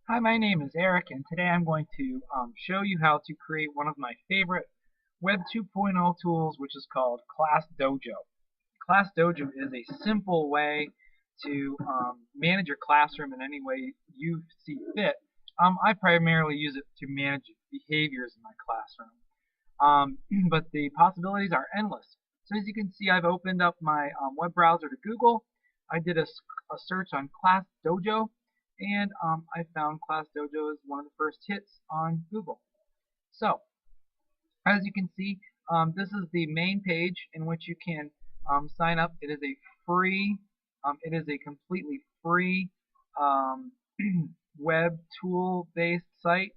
Hi, my name is Eric, and today I'm going to show you how to create one of my favorite Web 2.0 tools, which is called Class Dojo. Class Dojo is a simple way to manage your classroom in any way you see fit. I primarily use it to manage behaviors in my classroom, but the possibilities are endless. So as you can see, I've opened up my web browser to Google. I did a search on Class Dojo, and I found Class Dojo as one of the first hits on Google. So as you can see, this is the main page in which you can sign up. It is a free, it is a completely free um, web tool-based site.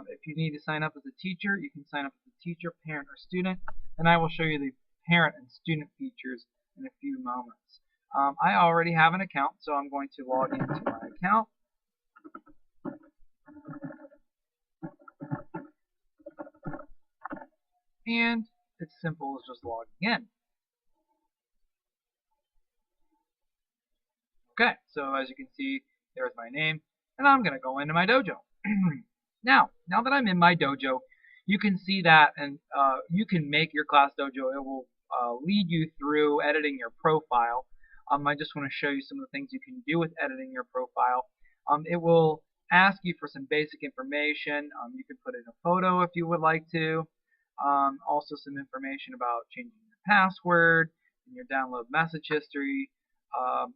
If you need to sign up as a teacher, you can sign up as a teacher, parent, or student, and I will show you the parent and student features in a few moments. I already have an account, so I'm going to log into my account. And it's simple as just logging in. Okay, so as you can see, there's my name, and I'm going to go into my dojo. now that I'm in my dojo, you can see that, and you can make your class dojo. It will lead you through editing your profile. I just want to show you some of the things you can do with editing your profile. It will ask you for some basic information. You can put in a photo if you would like to. Also some information about changing your password and your download message history.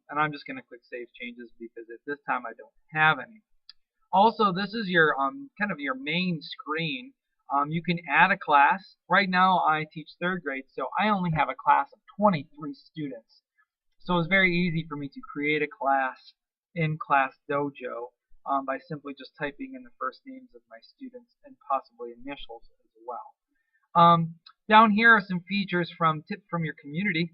And I'm just going to click Save Changes because at this time I don't have any. Also, this is your kind of your main screen. You can add a class. Right now I teach third grade, so I only have a class of 23 students. So it's very easy for me to create a class in Class Dojo by simply just typing in the first names of my students and possibly initials as well. Down here are some features from tips from your community.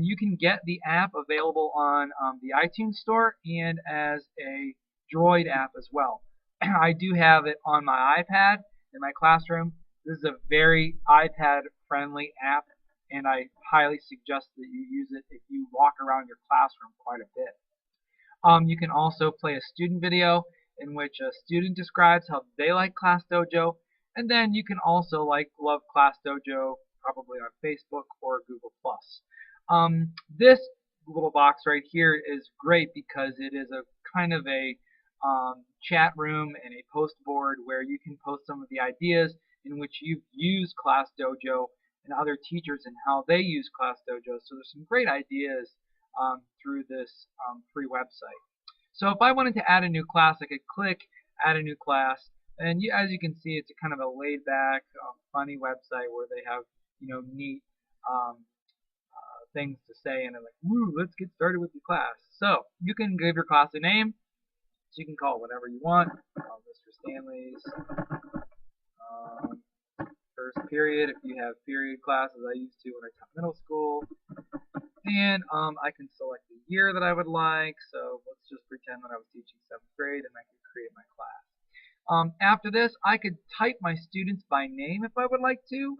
You can get the app available on the iTunes Store and as a Droid app as well. I do have it on my iPad in my classroom. This is a very iPad friendly app, and I highly suggest that you use it if you walk around your classroom quite a bit. You can also play a student video in which a student describes how they like Class Dojo, and then you can also love Class Dojo probably on Facebook or Google+. This little box right here is great because it is a kind of a chat room and a post board where you can post some of the ideas in which you've used Class Dojo and other teachers and how they use Class Dojo. So there's some great ideas through this free website. So if I wanted to add a new class, I could click Add a New Class, and as you can see, it's a kind of a laid-back, funny website where they have neat things to say, and they're like, "Woo, let's get started with your class." So you can give your class a name. So you can call it whatever you want. Mr. Stanley's um, first period, if you have period classes. I used to when I taught middle school. And I can select the year that I would like. So let's just pretend that I was teaching 7th grade and I could create my class. After this, I could type my students by name if I would like to.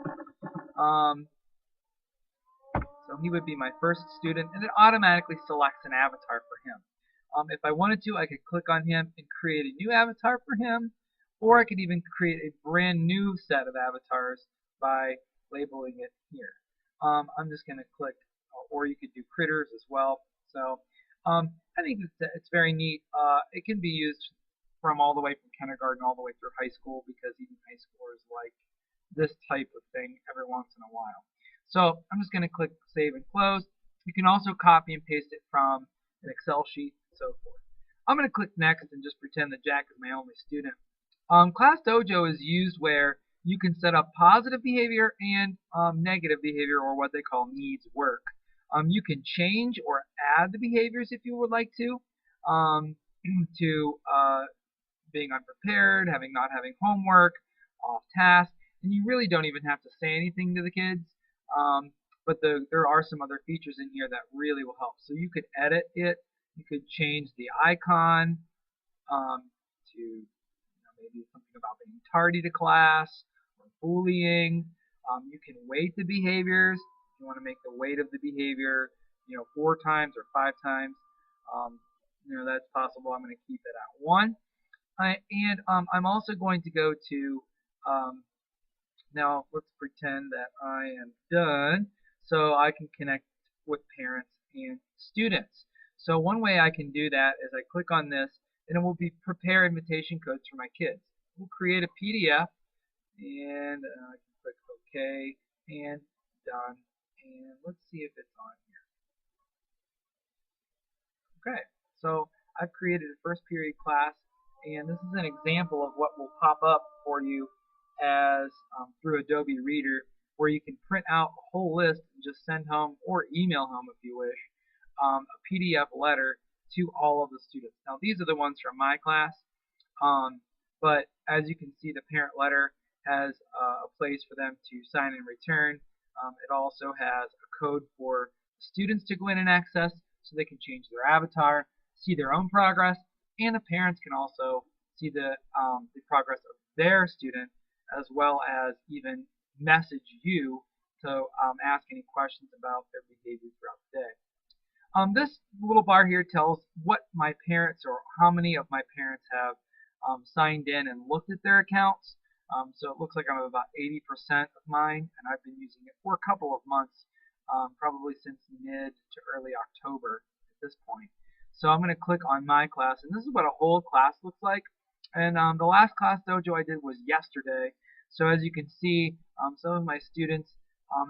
So he would be my first student, and it automatically selects an avatar for him. If I wanted to, I could click on him and create a new avatar for him, or I could even create a brand new set of avatars by labeling it here. I'm just going to click, or you could do critters as well. So I think it's very neat. It can be used from all the way from kindergarten all the way through high school because even high schoolers like this type of thing every once in a while. So I'm just going to click Save and Close. You can also copy and paste it from an Excel sheet and so forth. I'm going to click Next and just pretend that Jack is my only student. Class Dojo is used where you can set up positive behavior and negative behavior, or what they call needs work. You can change or add the behaviors if you would like to, to being unprepared, not having homework, off task, and you really don't even have to say anything to the kids. But there are some other features in here that really will help. So you could edit it. You could change the icon to maybe something about being tardy to class or bullying. You can weight the behaviors. If you want to make the weight of the behavior, 4 times or 5 times, that's possible. I'm going to keep it at 1. I'm also going to go to um, now let's pretend that I am done so I can connect with parents and students. So one way I can do that is I click on this and it will be prepare invitation codes for my kids. We'll create a PDF and I can click OK and done. And let's see if it's on here. Okay, so I've created a first period class and this is an example of what will pop up for you as through Adobe Reader where you can print out a whole list and just send home or email home if you wish a PDF letter to all of the students. Now these are the ones from my class, um, but as you can see the parent letter has a place for them to sign and return. It also has a code for students to go in and access so they can change their avatar, see their own progress, and the parents can also see the progress of their student as well as even message you to ask any questions about their behavior throughout the day. This little bar here tells what my parents or how many of my parents have signed in and looked at their accounts. So it looks like I'm about 80% of mine, and I've been using it for a couple of months, probably since mid to early October at this point. So I'm going to click on my class, and this is what a whole class looks like. And the last class dojo I did was yesterday. So as you can see, some of my students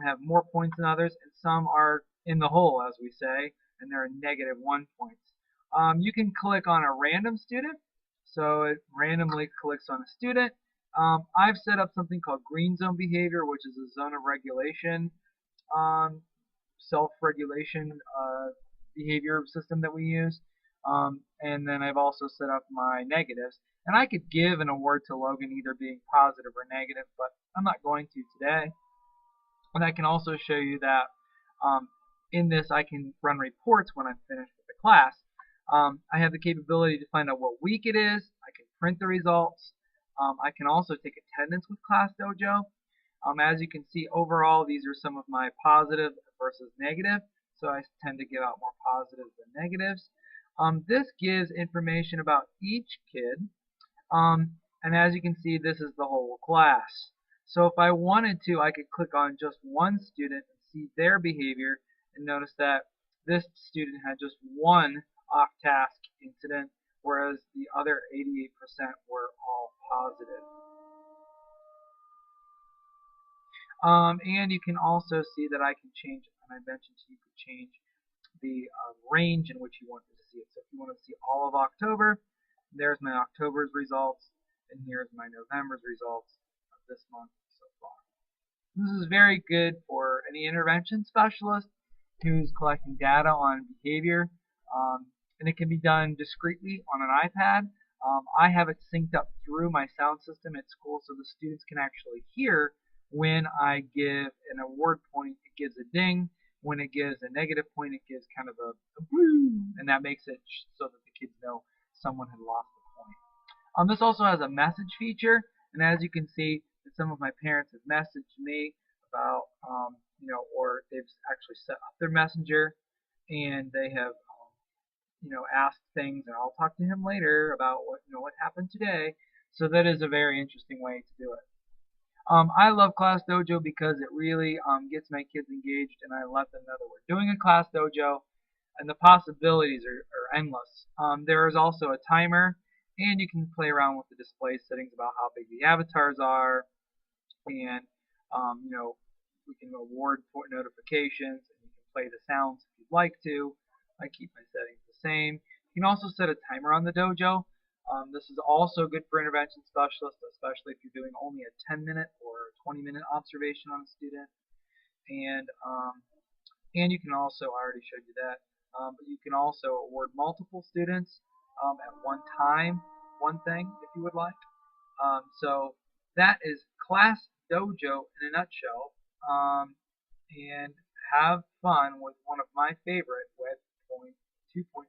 have more points than others, and some are in the hole, as we say, and they're -1 points. You can click on a random student, so it randomly clicks on a student. I've set up something called green zone behavior, which is a zone of regulation, um, self-regulation behavior system that we use. And then I've also set up my negatives. And I could give an award to Logan either being positive or negative, but I'm not going to today. And I can also show you that in this I can run reports when I'm finished with the class. I have the capability to find out what week it is. I can print the results. I can also take attendance with Class Dojo. As you can see, overall, these are some of my positive versus negative. So I tend to give out more positives than negatives. This gives information about each kid. And as you can see, this is the whole class. So if I wanted to, I could click on just one student and see their behavior and notice that this student had just one off-task incident, whereas the other 88% were all positive. And you can also see that I can change, and I mentioned you could change the range in which you wanted to see it. So if you want to see all of October, there's my October's results, and here's my November's results of this month so far. This is very good for any intervention specialist who's collecting data on behavior, and it can be done discreetly on an iPad. I have it synced up through my sound system at school so the students can actually hear when I give an award point, it gives a ding. When it gives a negative point, it gives kind of a boom, and that makes it so that the kids know someone had lost the point. This also has a message feature, and as you can see, some of my parents have messaged me about, or they've actually set up their messenger, and they have, asked things, and I'll talk to him later about what happened today. So that is a very interesting way to do it. I love Class Dojo because it really gets my kids engaged, and I let them know that we're doing a Class Dojo, and the possibilities are endless. There is also a timer, and you can play around with the display settings about how big the avatars are, and we can award notifications, and you can play the sounds if you'd like to. I keep my settings the same. You can also set a timer on the dojo. This is also good for intervention specialists, especially if you're doing only a 10-minute or 20-minute observation on a student. And you can also, I already showed you that, but you can also award multiple students at one time, one thing, if you would like. So that is Class Dojo in a nutshell. And have fun with one of my favorite Web 2.5